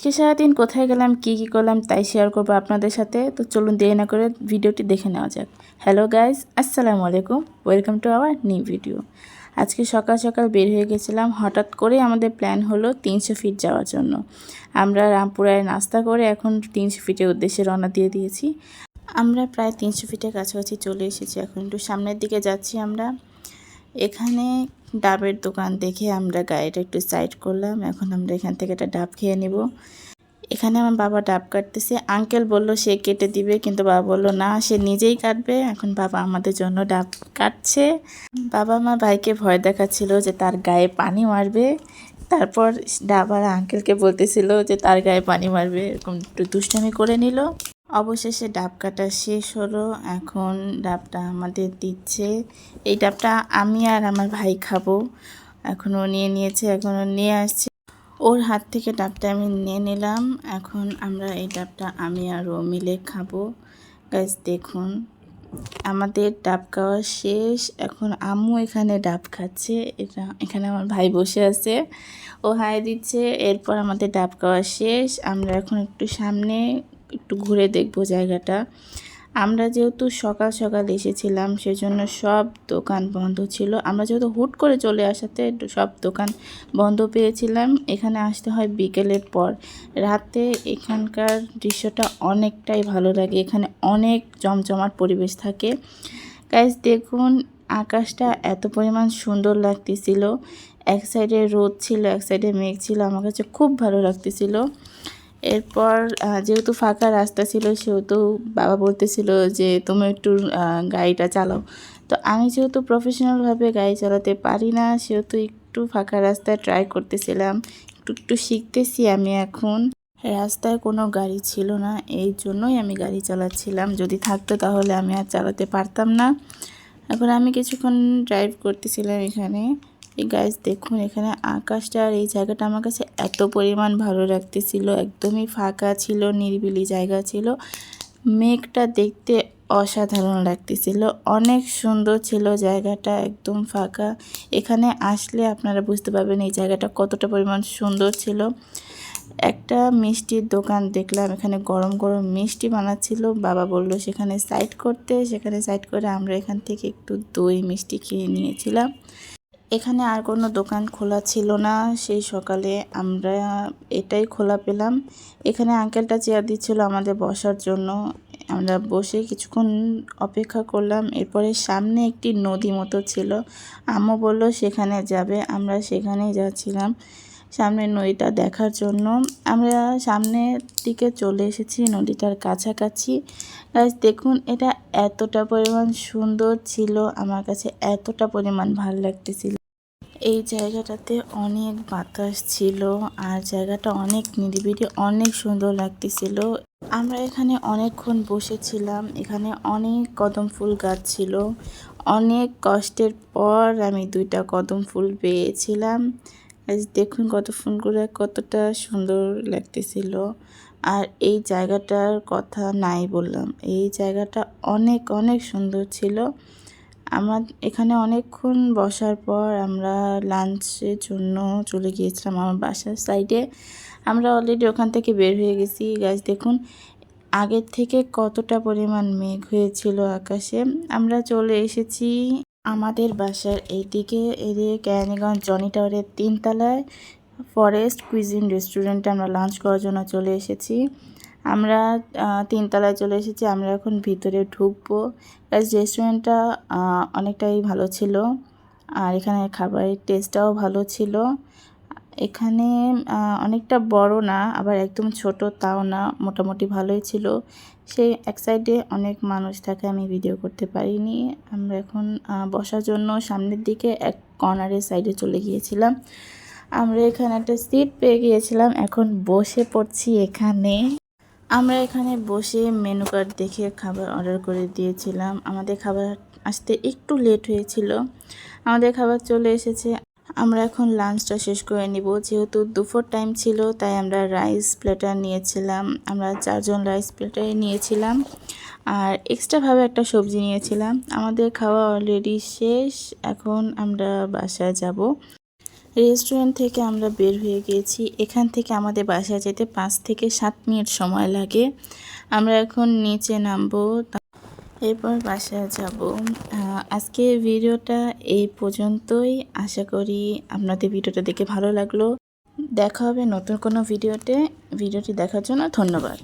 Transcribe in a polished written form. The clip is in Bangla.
আজকে সারাদিন কোথায় গেলাম কি করলাম তাই শেয়ার করবো আপনাদের সাথে। তো চলুন দেরি না করে ভিডিওটি দেখে নেওয়া যাক। হ্যালো গাইজ, আসসালামু আলাইকুম, welcome to our new video. আজকে সকাল সকাল বের হয়ে গেছিলাম। হঠাৎ করে আমাদের প্ল্যান হলো 300 ফিট যাওয়ার জন্য। আমরা রামপুরায় নাস্তা করে এখন 300 ফিটের উদ্দেশ্যে রওনা দিয়ে দিয়েছি। আমরা প্রায় 300 ফিটের কাছাকাছি চলে এসেছি। এখন একটু সামনের দিকে যাচ্ছি আমরা। এখানে ডাবের দোকান দেখে আমরা গাড়িটা একটু সাইড করলাম। এখন আমরা এখান থেকে একটা ডাব খেয়ে নিব। এখানে আমার বাবা ডাব কাটতেছে। আঙ্কেল বলল সে কেটে দিবে, কিন্তু বাবা বলল না, সে নিজেই কাটবে। এখন বাবা আমাদের জন্য ডাব কাটছে। বাবা আমার ভাইকে ভয় দেখাচ্ছিল যে তার গায়ে পানি মারবে। তারপর ডাব আর আঙ্কেলকে বলতেছিল যে তার গায়ে পানি মারবে, এরকম একটু দুষ্টামি করে নিল। অবশেষে ডাব কাটা শেষ হলো। এখন ডাবটা আমাদের দিচ্ছে। এই ডাবটা আমি আর আমার ভাই খাবো। এখনও নিয়ে নিয়েছে, এখনও নিয়ে আসছে। ওর হাত থেকে ডাবটা আমি নিয়ে নিলাম। এখন আমরা এই ডাবটা আমি আর ও মিলে খাবো। গাইস দেখুন, আমাদের ডাব খাওয়া শেষ। এখন আম্মু এখানে ডাব খাচ্ছে। এখানে আমার ভাই বসে আছে, ও হাই দিচ্ছে। এরপর আমাদের ডাব খাওয়া শেষ। আমরা এখন একটু সামনে একটু ঘুরে দেখব জায়গাটা। আমরা যেহেতু সকাল সকাল এসেছিলাম, সেজন্য সব দোকান বন্ধ ছিল। আমরা যেহেতু হুট করে চলে আসাতে সব দোকান বন্ধ পেয়েছিলাম। এখানে আসতে হয় বিকেলের পর। রাতে এখানকার দৃশ্যটা অনেকটাই ভালো লাগে। এখানে অনেক জমজমাট পরিবেশ থাকে। গাইস দেখুন, আকাশটা এত পরিমাণ সুন্দর লাগতেছিল। এক সাইডে রোদ ছিল, এক সাইডে মেঘ ছিল। আমার কাছে খুব ভালো লাগতেছিল। এরপর যেহেতু ফাঁকা রাস্তা ছিল, সেহেতু বাবা বলতেছিল যে তুমি একটু গাড়িটা চালাও। তো আমি যেহেতু প্রফেশনালভাবে গাড়ি চালাতে পারি না, সেহেতু একটু ফাঁকা রাস্তায় ট্রাই করতেছিলাম। একটু শিখতেছি আমি এখন। রাস্তায় কোনো গাড়ি ছিল না, এই জন্যই আমি গাড়ি চালাচ্ছিলাম। যদি থাকতো তাহলে আমি আর চালাতে পারতাম না। এখন আমি কিছুক্ষণ ড্রাইভ করতেছিলাম এখানে। এই গাইস দেখুন, এখানে আকাশটা আর এই জায়গাটা আমার কাছে এত পরিমাণ ভালো লাগতেছিল। একদমই ফাঁকা ছিল, নিরিবিলি জায়গা ছিল। মেঘটা দেখতে অসাধারণ লাগতেছিল, অনেক সুন্দর ছিল জায়গাটা, একদম ফাঁকা। এখানে আসলে আপনারা বুঝতে পারবেন এই জায়গাটা কতটা পরিমাণ সুন্দর ছিল। একটা মিষ্টির দোকান দেখলাম, এখানে গরম গরম মিষ্টি বানাচ্ছিল। বাবা বলল সেখানে সাইড করতে, সেখানে সাইড করে আমরা এখান থেকে একটু দই মিষ্টি খেয়ে নিয়েছিলাম। এখানে আর কোনো দোকান খোলা ছিল না। সেই সকালে আমরা এটাই খোলা পেলাম। এখানে আঙ্কেলটা চেয়ার দিচ্ছিল আমাদের বসার জন্য। আমরা বসে কিছুক্ষণ অপেক্ষা করলাম। এরপরে সামনে একটি নদী মতো ছিল, আম্মু বলল সেখানে যাবে। আমরা সেখানেই যাচ্ছিলাম সামনের নদীটা দেখার জন্য। আমরা সামনের দিকে চলে এসেছি, নদীটার কাছাকাছি। দেখুন, এটা এতটা পরিমাণ সুন্দর ছিল, আমার কাছে এতটা পরিমাণ ভালো লাগতেছিল। এই জায়গাটাতে অনেক বাতাস ছিল আর জায়গাটা অনেক নিরিবিলি, অনেক সুন্দর লাগতেছিল। আমরা এখানে অনেকক্ষণ বসেছিলাম। এখানে অনেক কদম ফুল গাছ ছিল। অনেক কষ্টের পর আমি 2টা কদম ফুল পেয়েছিলাম। দেখুন কত ফুলগুলো কতটা সুন্দর লাগতেছিল। আর এই জায়গাটার কথা নাই বললাম, এই জায়গাটা অনেক অনেক সুন্দর ছিল। আমার এখানে অনেকক্ষণ বসার পর আমরা লাঞ্চের জন্য চলে গিয়েছিলাম আমার বাসার সাইডে। আমরা অলরেডি ওখান থেকে বের হয়ে গেছি। গাছ দেখুন, আগের থেকে কতটা পরিমাণ মেঘ হয়েছিল আকাশে। আমরা চলে এসেছি আমাদের বাসার এইদিকে, এদিকে কেরানীগঞ্জ জনি টাওয়ারের 3 তলায় ফরেস্ট কুইজিন রেস্টুরেন্টে আমরা লাঞ্চ করার জন্য চলে এসেছি। আমরা 3 তলায় চলে এসেছি। আমরা এখন ভিতরে ঢুকবো। রেস্টুরেন্টটা অনেকটাই ভালো ছিল আর এখানে খাবারের টেস্টটাও ভালো ছিল। এখানে অনেকটা বড় না, আবার একদম ছোট তাও না, মোটামুটি ভালোই ছিল। সেই এক সাইডে অনেক মানুষ থাকে, আমি ভিডিও করতে পারিনি। আমরা এখন বসার জন্য সামনের দিকে এক কর্নারের সাইডে চলে গিয়েছিলাম। আমরা এখানে একটা সিট পেয়ে গিয়েছিলাম, এখন বসে পড়ছি এখানে। আমরা এখানে বসে মেনু কার্ড দেখে খাবার অর্ডার করে দিয়েছিলাম। আমাদের খাবার আসতে একটু লেট হয়েছিল, আমাদের খাবার চলে এসেছে। আমরা এখন লাঞ্চটা শেষ করে নিব। যেহেতু দুপুর টাইম ছিল, তাই আমরা রাইস প্লেটার নিয়েছিলাম। আমরা 4 জন রাইস প্লেটারই নিয়েছিলাম আর এক্সট্রাভাবে একটা সবজি নিয়েছিলাম। আমাদের খাওয়া অলরেডি শেষ, এখন আমরা বাসায় যাব। রেস্টুরেন্ট থেকে আমরা বের হয়ে গিয়েছি। এখান থেকে আমাদের বাসায় যেতে 5 থেকে 7 মিনিট সময় লাগে। আমরা এখন নিচে নামবো, এরপর বাসায় যাব। আজকে ভিডিওটা এই পর্যন্তই। আশা করি আপনাদের ভিডিওটা দেখে ভালো লাগলো। দেখা হবে নতুন কোনো ভিডিওটি দেখার জন্য ধন্যবাদ।